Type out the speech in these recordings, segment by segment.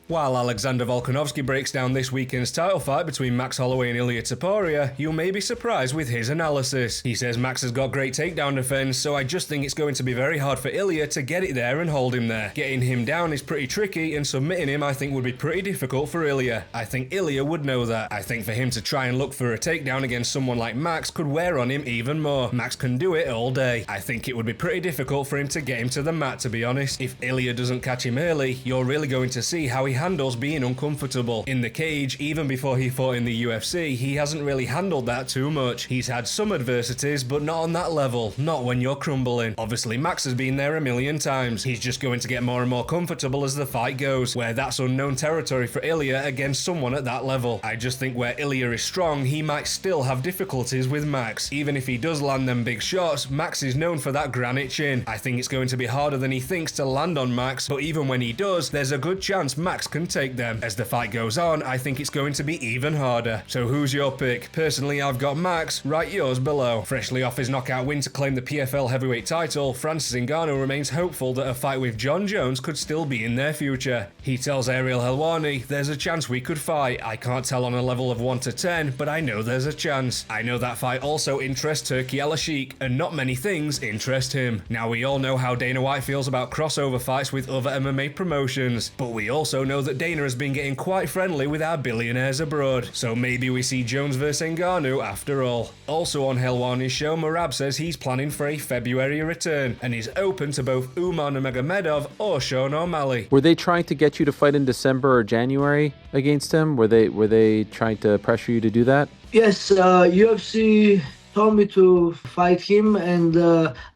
While Alexander Volkanovski breaks down this weekend's title fight between Max Holloway and Ilia Topuria, you may be surprised with his analysis. He says Max has got great takedown defense, so I just think it's going to be very hard for Ilia to get it there and hold him there. Getting him down is pretty tricky, and submitting him I think would be pretty difficult for Ilia. I think Ilia would know that. I think for him to try and look for a takedown against someone like Max could wear on him even more. Max can do it all day. I think it would be pretty difficult for him to get him to the mat, to be honest. If Ilia doesn't catch him early, you're really going to see how he handles being uncomfortable. In the cage, even before he fought in the UFC, he hasn't really handled that too much. He's had some adversities, but not on that level, not when you're crumbling. Obviously, Max has been there a million times. He's just going to get more and more comfortable as the fight goes, where that's unknown territory for Ilia against someone at that level. I just think where Ilia is strong, he might still have difficulties with Max. Even if he does land them big shots, Max is known for that granite chin. I think it's going to be harder than he thinks to land on Max, but even when he does, there's a good chance Max can take them. As the fight goes on, I think it's going to be even harder. So who's your pick? Personally, I've got Max. Write yours below. Freshly off his knockout win to claim the PFL heavyweight title, Francis Ngannou remains hopeful that a fight with Jon Jones could still be in their future. He tells Ariel Helwani, "There's a chance we could fight. I can't tell on a level of 1 to 10, but I know there's a chance. I know that fight also interests Turki Al-Sheikh, and not many things interest him." Now, we all know how Dana White feels about crossover fights with other MMA promotions, but we also know that Dana has been getting quite friendly with our billionaires abroad, so maybe we see Jones vs Ngannou after all. Also on Helwani's show, Merab says he's planning for a February return, and is open to both Umar Nurmagomedov or Sean O'Malley. Were they trying to get you to fight in December or January against him? Were they trying to pressure you to do that? Yes, UFC told me to fight him, and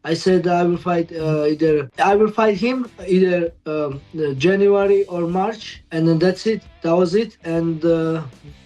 I said I will fight him either January or March, and then that's it. That was it. And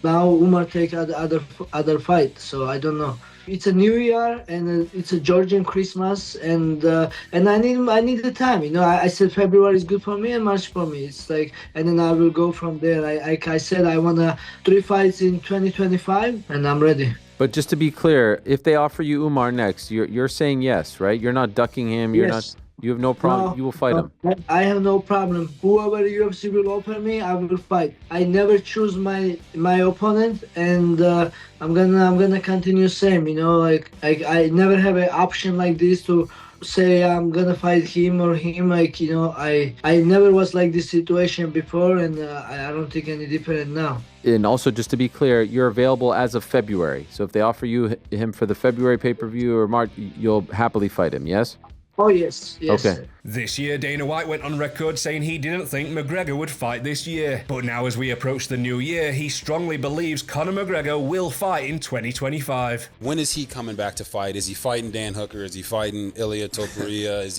now Umar take other fight. So I don't know. It's a New Year and it's a Georgian Christmas, and I need the time. You know, I said February is good for me and March for me. It's like, and then I will go from there. I said I want 3 fights in 2025, and I'm ready. But just to be clear, if they offer you Umar next, you're saying yes, right? You're not ducking him. Yes. You have no problem. No, you will fight him. I have no problem. Whoever UFC will offer me, I will fight. I never choose my opponent, and I'm gonna continue same. You know, like I never have an option like this to say I'm gonna fight him or him. Like, you know, I never was like this situation before, and I don't think any different now. And also, just to be clear, you're available as of February. So if they offer you him for the February pay-per-view or March, you'll happily fight him, yes? Oh, yes. Okay. This year, Dana White went on record saying he didn't think McGregor would fight this year. But now as we approach the new year, he strongly believes Conor McGregor will fight in 2025. When is he coming back to fight? Is he fighting Dan Hooker? Is he fighting Ilia Topuria? Is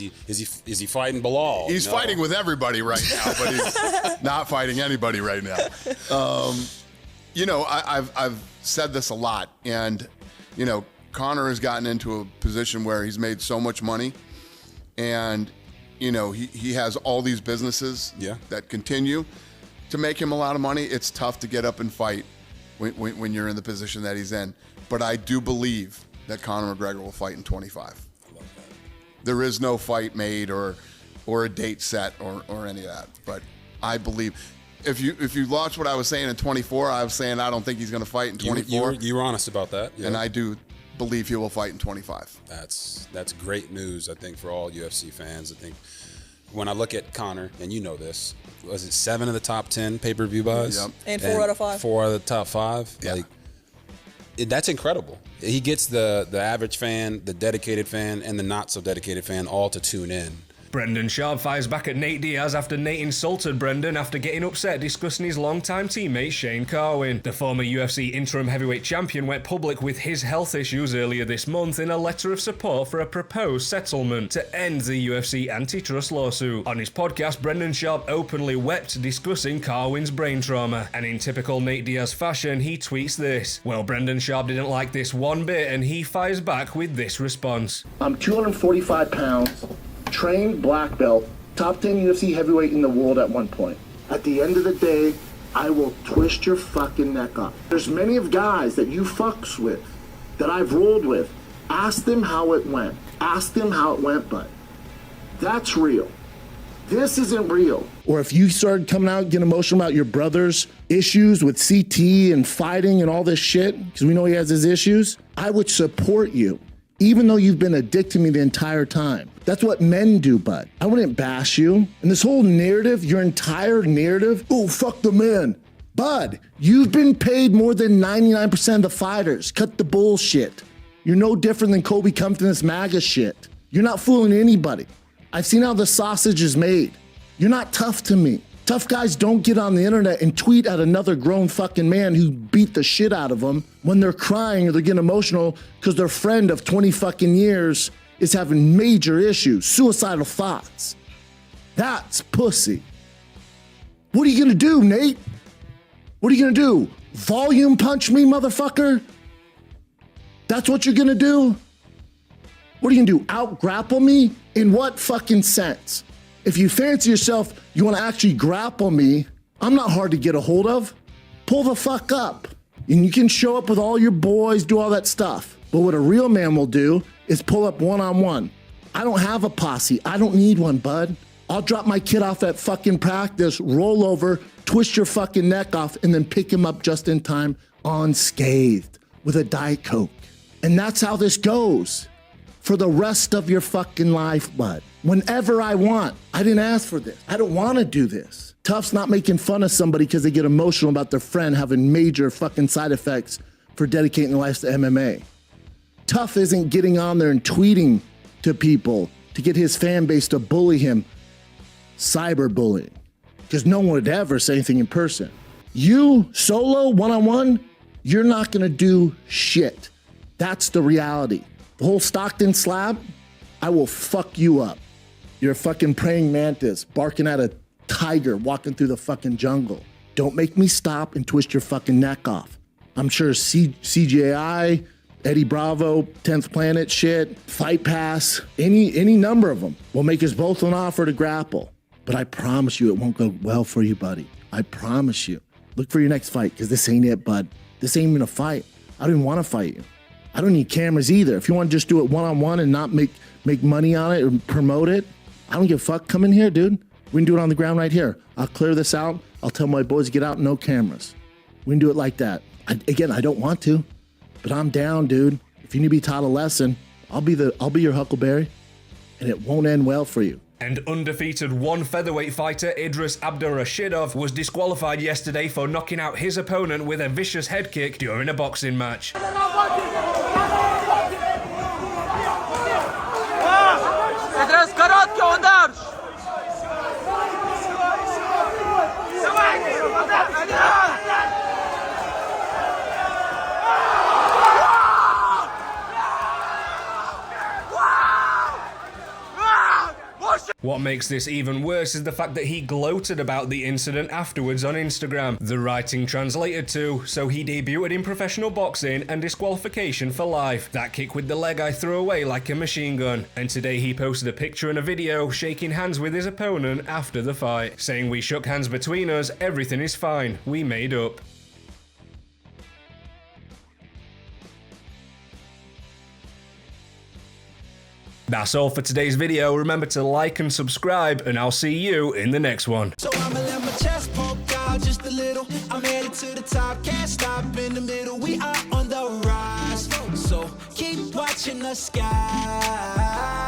he fighting Bilal? He's fighting with everybody right now, but he's not fighting anybody right now. You know, I've said this a lot, and you know, Conor has gotten into a position where he's made so much money. And, you know, he has all these businesses that continue to make him a lot of money. It's tough to get up and fight when you're in the position that he's in. But I do believe that Conor McGregor will fight in 25. I love that. There is no fight made or a date set or any of that. But I believe if you watch what I was saying in 24, I was saying I don't think he's going to fight in 24. You were honest about that. Yeah. And I do believe he will fight in 25. That's great news, I think, for all UFC fans. I think when I look at Conor, and you know this, was it 7 of the top 10 pay-per-view buys? Yep. And 4 out of 5. 4 out of the top 5. Yeah. That's incredible. He gets the average fan, the dedicated fan, and the not so dedicated fan all to tune in. Brendan Schaub fires back at Nate Diaz after Nate insulted Brendan after getting upset discussing his longtime teammate Shane Carwin. The former UFC interim heavyweight champion went public with his health issues earlier this month in a letter of support for a proposed settlement to end the UFC antitrust lawsuit. On his podcast, Brendan Schaub openly wept discussing Carwin's brain trauma, and in typical Nate Diaz fashion, he tweets this. Well, Brendan Schaub didn't like this one bit, and he fires back with this response. I'm 245 pounds. Trained black belt, top 10 UFC heavyweight in the world at one point. At the end of the day, I will twist your fucking neck up. There's many of guys that you fucks with, that I've rolled with. Ask them how it went. Ask them how it went, but that's real. This isn't real. Or if you started coming out getting emotional about your brother's issues with CT and fighting and all this shit, because we know he has his issues, I would support you, even though you've been addicted to me the entire time. That's what men do, bud. I wouldn't bash you. And this whole narrative, your entire narrative, oh, fuck the man. Bud, you've been paid more than 99% of the fighters. Cut the bullshit. You're no different than Kobe Compton, this MAGA shit. You're not fooling anybody. I've seen how the sausage is made. You're not tough to me. Tough guys don't get on the internet and tweet at another grown fucking man who beat the shit out of them when they're crying or they're getting emotional because their friend of 20 fucking years is having major issues, suicidal thoughts. That's pussy. What are you gonna do, Nate? What are you gonna do? Volume punch me, motherfucker? That's what you're gonna do? What are you gonna do? Out grapple me? In what fucking sense? If you fancy yourself, you wanna actually grapple me, I'm not hard to get a hold of. Pull the fuck up. And you can show up with all your boys, do all that stuff. But what a real man will do is pull up one-on-one. I don't have a posse. I don't need one, bud. I'll drop my kid off at fucking practice, roll over, twist your fucking neck off, and then pick him up just in time unscathed with a Diet Coke. And that's how this goes for the rest of your fucking life, bud. Whenever I want. I didn't ask for this. I don't want to do this. Tough's not making fun of somebody because they get emotional about their friend having major fucking side effects for dedicating their lives to MMA. Tough isn't getting on there and tweeting to people to get his fan base to bully him. Cyberbullying. Because no one would ever say anything in person. You, solo, one-on-one, you're not going to do shit. That's the reality. The whole Stockton slab, I will fuck you up. You're a fucking praying mantis barking at a tiger walking through the fucking jungle. Don't make me stop and twist your fucking neck off. I'm sure CGI, Eddie Bravo, 10th Planet shit, Fight Pass, any number of them will make us both an offer to grapple. But I promise you it won't go well for you, buddy. I promise you. Look for your next fight, because this ain't it, bud. This ain't even a fight. I don't even want to fight you. I don't need cameras either. If you want to just do it one-on-one and not make money on it or promote it, I don't give a fuck. Come in here, dude. We can do it on the ground right here. I'll clear this out. I'll tell my boys to get out, no cameras. We can do it like that. I don't want to, but I'm down, dude. If you need to be taught a lesson, I'll be your Huckleberry, and it won't end well for you. And undefeated one featherweight fighter Idris Abdurrashidov was disqualified yesterday for knocking out his opponent with a vicious head kick during a boxing match. What makes this even worse is the fact that he gloated about the incident afterwards on Instagram. The writing translated to, so he debuted in professional boxing and disqualification for life. That kick with the leg I threw away like a machine gun. And today he posted a picture and a video shaking hands with his opponent after the fight, saying we shook hands between us, everything is fine, we made up. That's all for today's video. Remember to like and subscribe, and I'll see you in the next one. So I'ma let my chest poke out just a little. I'm headed to the top, can't stop in the middle. We are on the rise, so keep watching the sky.